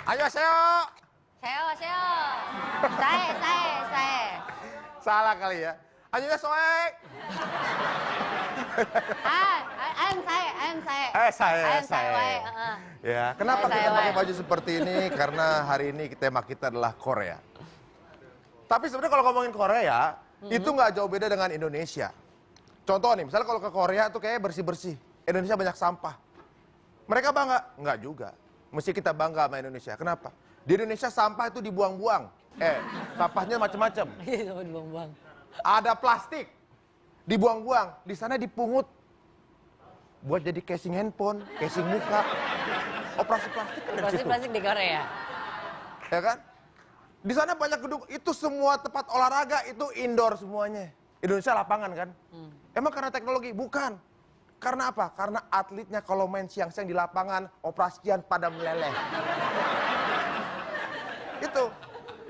Ayo, Seo. Seo. Saya. Salah kali ya. Ayo, Soek. I'm saya. Saya. Ya, kenapa Saya, kita pakai Wei. baju seperti ini? Karena hari ini tema kita adalah Korea. Tapi sebenarnya kalau ngomongin Korea, itu nggak jauh beda dengan Indonesia. Contoh nih, misalnya kalau ke Korea tuh kayak bersih-bersih. Indonesia banyak sampah. Mereka bangga? Nggak juga. Mesti kita bangga sama Indonesia. Kenapa? Di Indonesia sampah itu dibuang-buang. Sampahnya macam-macam. Dibuang-buang. Ada plastik, dibuang-buang. Di sana dipungut. Buat jadi casing handphone, casing muka. Operasi plastik ada di situ. Plastik di Korea. Ya kan? Di sana banyak gedung, itu semua tempat olahraga, itu indoor semuanya. Indonesia lapangan kan? Emang karena teknologi? Bukan. Karena apa? Karena atletnya kalau main siang-siang di lapangan, operasian pada meleleh. Itu.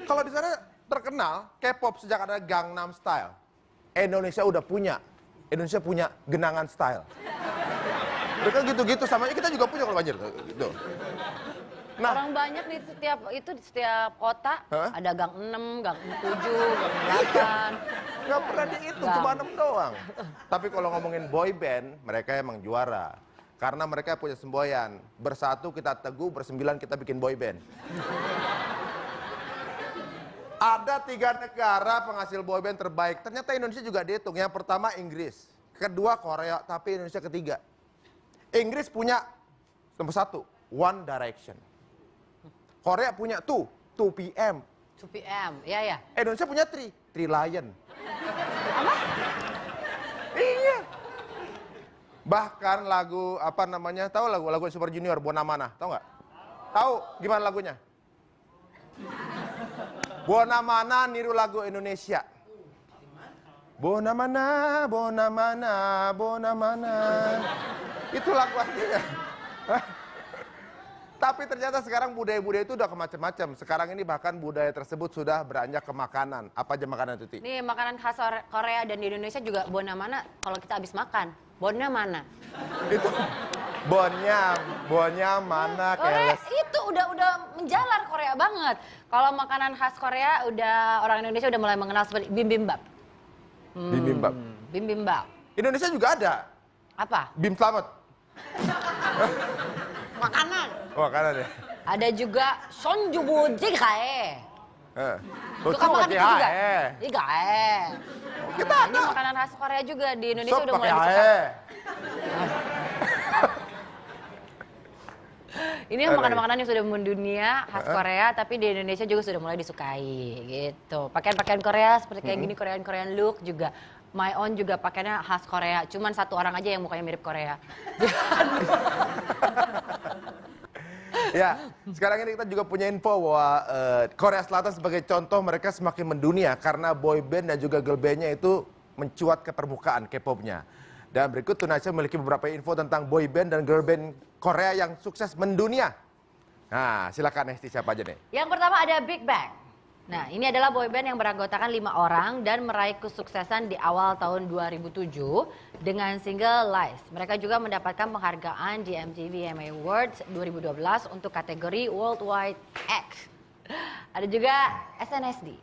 Kalau di sana terkenal, K-pop sejak ada Gangnam Style. Indonesia udah punya. Indonesia punya Genangan Style. Mereka gitu-gitu, sama kita juga punya kalau banjir. Gitu. Nah, Orang banyak di setiap kota ada gang 6, gang 7, gang 8. nggak pernah dihitung, cuma 6 doang. Tapi kalau ngomongin boy band, mereka emang juara. Karena mereka punya semboyan. Bersatu kita teguh, bersembilan kita bikin boy band. Ada 3 negara penghasil boy band terbaik. Ternyata Indonesia juga dihitung. Yang pertama Inggris, kedua Korea, tapi Indonesia ketiga. Inggris punya nomor 1, One Direction. Korea punya 2PM. 2PM, ya. Indonesia punya 3 Lion. Apa? Iya. Bahkan lagu apa namanya? Tahu lagu Super Junior Bona Mana? Tahu nggak? Tahu gimana lagunya? Bona Mana niru lagu Indonesia. Bona mana, bona mana, bona mana. Itu lagu artinya. Tapi ternyata sekarang budaya-budaya itu udah kemacam-macam. Sekarang ini bahkan budaya tersebut sudah beranjak ke makanan. Apa aja makanan itu, Ti? Nih makanan khas Korea dan di Indonesia juga bona mana kalau kita habis makan. Bona mana? Itu bonnya mana Korea keles. itu udah menjalar Korea banget. Kalau makanan khas Korea udah orang Indonesia udah mulai mengenal seperti bibimbap. Bibimbap. Bibimbap. Indonesia juga ada. Apa? Bim Slamet. Makanan. Oh, makanan ya. Ada juga sonjubu jigae. Itu kan makan itu juga. Jigae. Kita Nah, ini ada. makanan khas Korea juga di Indonesia Sop udah pakai mulai disukai. hae. Ini makanan-makanan yang sudah mendunia khas Korea, tapi di Indonesia juga sudah mulai disukai gitu. Pakaian-pakaian Korea seperti kayak gini, Korean look juga. My Own juga pakaiannya khas Korea, cuman satu orang aja yang mukanya mirip Korea. Ya, sekarang ini kita juga punya info bahwa Korea Selatan sebagai contoh mereka semakin mendunia karena boy band dan juga girl bandnya itu mencuat ke permukaan K-popnya. Dan berikut Tunasya memiliki beberapa info tentang boy band dan girl band Korea yang sukses mendunia. Nah, silakan Nesti, siapa aja nih? Yang pertama ada Big Bang. Nah, ini adalah boyband yang beranggotakan 5 orang dan meraih kesuksesan di awal tahun 2007 dengan single Lies. Mereka juga mendapatkan penghargaan di MTV EMA Awards 2012 untuk kategori Worldwide Act. Ada juga SNSD.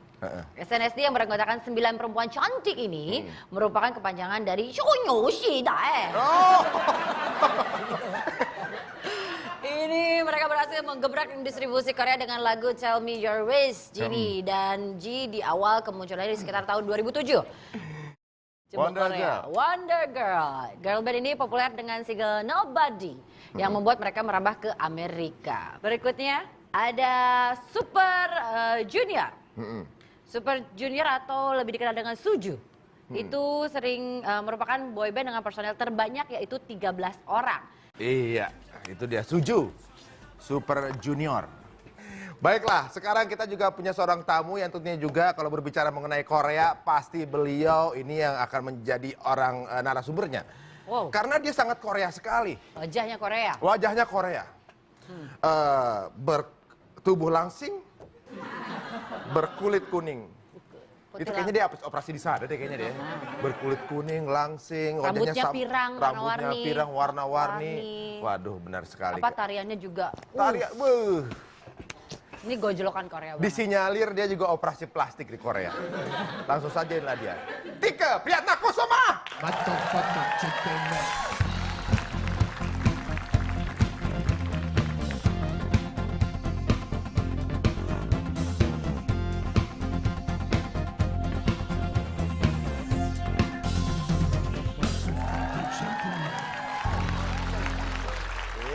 SNSD yang beranggotakan 9 perempuan cantik ini merupakan kepanjangan dari Shonyoshi Dae. Oh. Ini mereka berhasil menggebrak distribusi Korea dengan lagu Tell Me Your Wish, Genie. Dan G di awal kemunculannya di sekitar tahun 2007. Wonder Girl. Girl band ini populer dengan single Nobody yang membuat mereka merambah ke Amerika. Berikutnya ada Super Junior. Super Junior atau lebih dikenal dengan Suju. Itu sering merupakan boyband dengan personel terbanyak yaitu 13 orang. Iya, itu dia Suju, Super Junior. Baiklah, sekarang kita juga punya seorang tamu yang tentunya juga kalau berbicara mengenai Korea, pasti beliau ini yang akan menjadi orang narasumbernya. Wow. Karena dia sangat Korea sekali. Wajahnya Korea. Wajahnya Korea. Bertubuh langsing, berkulit kuning. Itu kayaknya dia operasi di sana deh kayaknya dia. Berkulit kuning, langsing, Rambutnya pirang, rambutnya warna-warni. pirang, warna-warni. Waduh, benar sekali. Apa tariannya juga. Tarian, Ini gojlokan Korea banget. Disinyalir dia juga operasi plastik di Korea. Langsung sajainlah dia. Tika Priatnakusuma. Batok-batok cetemet.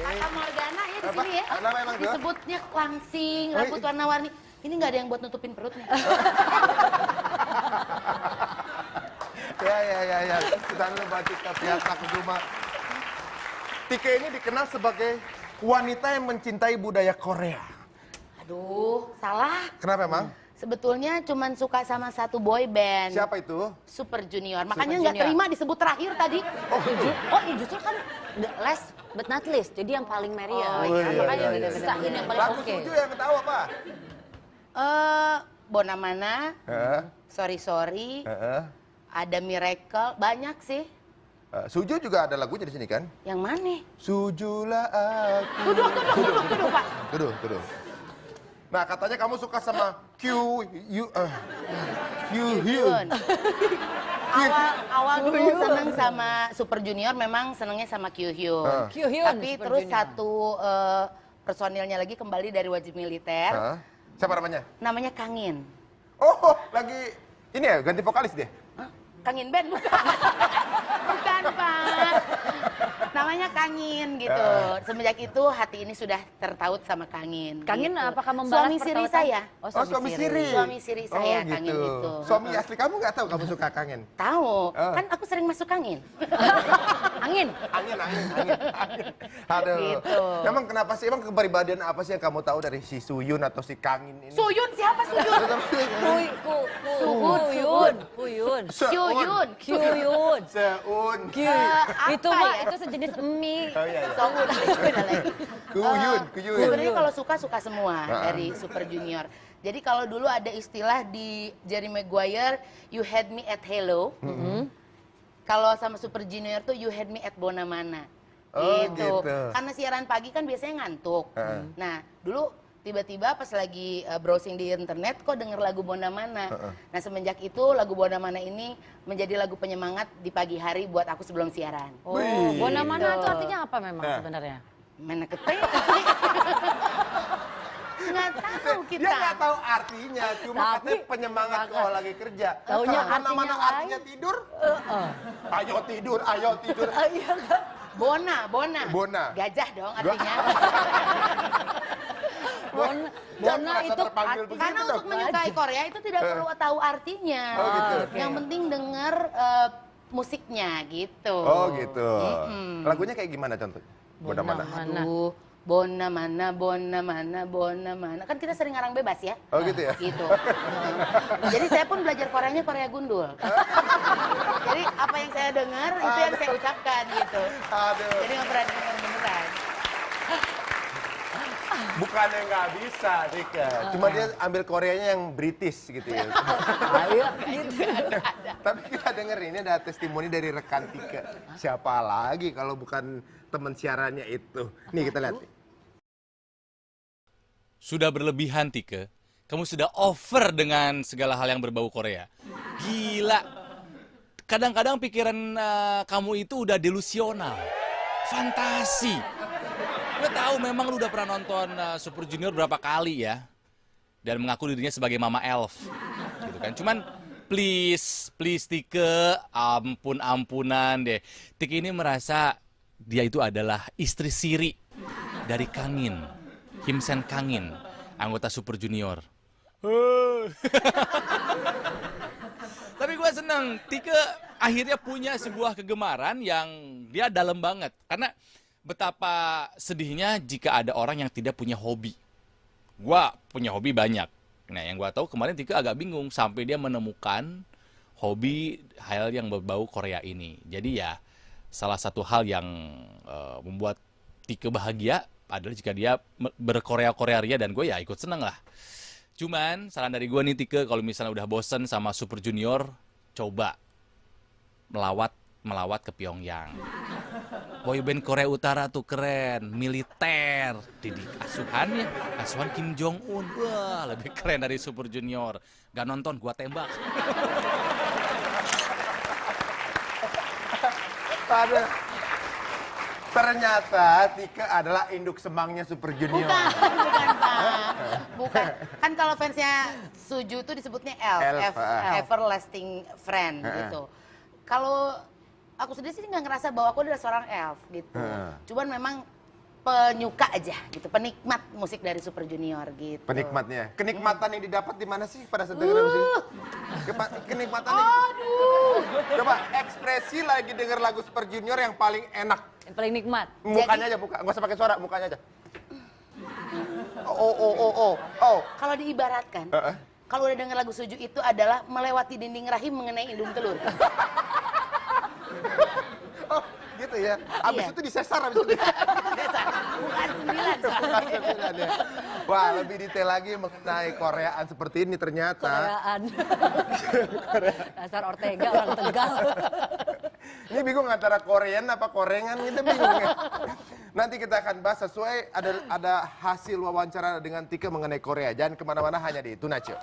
Fata Morgana ya di Apa? sini ya. Kenapa emang tuh? Disebutnya langsing, Oh, rambut warna-warni. Ini nggak ada yang buat nutupin perutnya. Ya. Kita dulu buat Tika Priatnakusuma. Tika ini dikenal sebagai wanita yang mencintai budaya Korea. Aduh, salah. Kenapa emang? Sebetulnya cuman suka sama satu boy band. Siapa itu? Super Junior. Makanya nggak Junior. terima disebut terakhir tadi. Oh iya justru kan the last but not least. Jadi yang paling meriah. Oh, iya, Makanya iya, iya. sisain yang paling Lagu oke. Suju yang tahu apa? Bonamana, Sorry, Heeh. ada Miracle, banyak sih. Suju juga ada lagunya di sini kan? Yang mana? Sujulah aku. Duduk, Pak. Duduk. Nah, katanya kamu suka sama Hyun. Awal dulu seneng sama Super Junior, memang senengnya sama Kyuhyun. Kyuhyun, Tapi Super terus Junior. satu personilnya lagi kembali dari wajib militer, Hah? Siapa namanya? namanya Kangin. Oh, lagi ini ya ganti vokalis dia. Hah? Kangin Band bukan? Bukan, Pak. Namanya Kangin gitu. Semenjak itu hati ini sudah tertaut sama Kangin. Kangin gitu. apakah membalas Suami siri pertautan? saya. Oh, Oh, suami siri. Suami siri saya, Oh, Kangin itu. Suami asli kamu nggak tahu kamu suka Kangin? Tahu, Oh. kan aku sering masuk Kangin. Angin. Angin. Aduh. Gitu. Emang kenapa sih? Emang kepribadian apa sih yang kamu tahu dari si Suyun atau si Kangin ini? Suyun, siapa Suyun? Kuyun. Kuyun. Kyuhyun. Kyuyun. Seun. Itu Apa mah ya? itu sejenis mie. Oh iya. Songun. Beda lagi. Kuyun. Sebenarnya kalau suka semua Heeh. dari Super Junior. Jadi kalau dulu ada istilah di Jerry Maguire, you had me at Hello. Kalau sama Super Junior tuh you had me at Bonamana. Oh, gitu. Karena siaran pagi kan biasanya ngantuk. Heeh. Nah, dulu tiba-tiba pas lagi browsing di internet kok denger lagu Bonamana. Nah, semenjak itu lagu Bonamana ini menjadi lagu penyemangat di pagi hari buat aku sebelum siaran. Oh, Wih. Bonamana itu artinya apa memang Nah. sebenarnya? Mana kete? Nggak tahu kita. Dia nggak tahu artinya, cuma Tapi- katanya penyemangat kalau lagi kerja. Taunya Kalau artinya mana-mana lain. artinya tidur. Ayo tidur. Iya kan? Bona. Bona. Gajah dong artinya. Jangan Bona merasa itu terpanggil begitu Karena dong. untuk menyukai Korea itu tidak perlu tahu artinya. Oh, gitu. Yang penting denger musiknya gitu. Oh gitu. Lagunya kayak gimana contoh? Bona mana? Aduh, Bona mana. Kan kita sering ngarang bebas ya. Oh gitu ya? Gitu. Jadi saya pun belajar Koreanya Korea gundul. Jadi apa yang saya dengar itu yang saya ucapkan gitu. Aduh. Jadi nggak pernah dengar beneran. Bukannya nggak bisa, Tika. Cuma dia ambil Koreanya yang British gitu ya. Ayo. Tapi kita denger ini ada testimoni dari rekan Tika. Siapa lagi kalau bukan teman siarannya itu. Nih kita lihat. Sudah berlebihan, Tike. Kamu sudah over dengan segala hal yang berbau Korea. Gila. Kadang-kadang pikiran kamu itu udah delusional. Fantasi. Gue tahu memang lu udah pernah nonton Super Junior berapa kali ya. Dan mengaku dirinya sebagai Mama Elf. Gitu kan. Cuman please Tike, ampunan deh. Tike ini merasa dia itu adalah istri siri dari Kangin. Himsen Kangin, anggota Super Junior. Tapi gue seneng, Tike akhirnya punya sebuah kegemaran yang dia dalam banget. Karena betapa sedihnya jika ada orang yang tidak punya hobi. Gue punya hobi banyak. Nah yang gue tahu kemarin Tike agak bingung sampai dia menemukan hobi hal yang berbau Korea ini. Jadi ya salah satu hal yang membuat Tike bahagia adalah jika dia berkorea-korea ria dan gue ya ikut seneng lah. Cuman saran dari gue nih Tike, kalau misalnya udah bosen sama Super Junior, coba melawat melawat ke Pyongyang. Boyband Korea Utara tuh keren, militer, didik asuhan Kim Jong Un, wah lebih keren dari Super Junior. Gak nonton, gua tembak. Pada ternyata Tika adalah induk semangnya Super Junior. Bukan Pak. Bukan. Kan kalau fansnya Suju tuh disebutnya Elf, everlasting friend gitu. Kalau aku sendiri sih nggak ngerasa bahwa aku adalah seorang elf gitu. Cuman memang penyuka aja gitu, penikmat musik dari Super Junior gitu. Penikmatnya. Kenikmatan yang didapat di mana sih pada saat denger musik? Kenikmatan yang... Coba ekspresi lagi denger lagu Super Junior yang paling enak. Yang paling nikmat. Mukanya aja, nggak usah pakai suara, mukanya aja. Oh. Kalau diibaratkan, kalau udah denger lagu Suju itu adalah melewati dinding rahim mengenai indung telur. Oh, gitu ya. Abis Iya. itu disesar abis itu. Bukan 9 soalnya. Wah, lebih detail lagi mengenai Koreaan seperti ini ternyata. Koreaan. Dasar Ortega orang Tegal. Ini bingung antara Korean apa Korengan, kita bingung ya. Nanti kita akan bahas sesuai ada hasil wawancara dengan Tika mengenai Korea. Jangan kemana-mana, hanya di Tuna Show.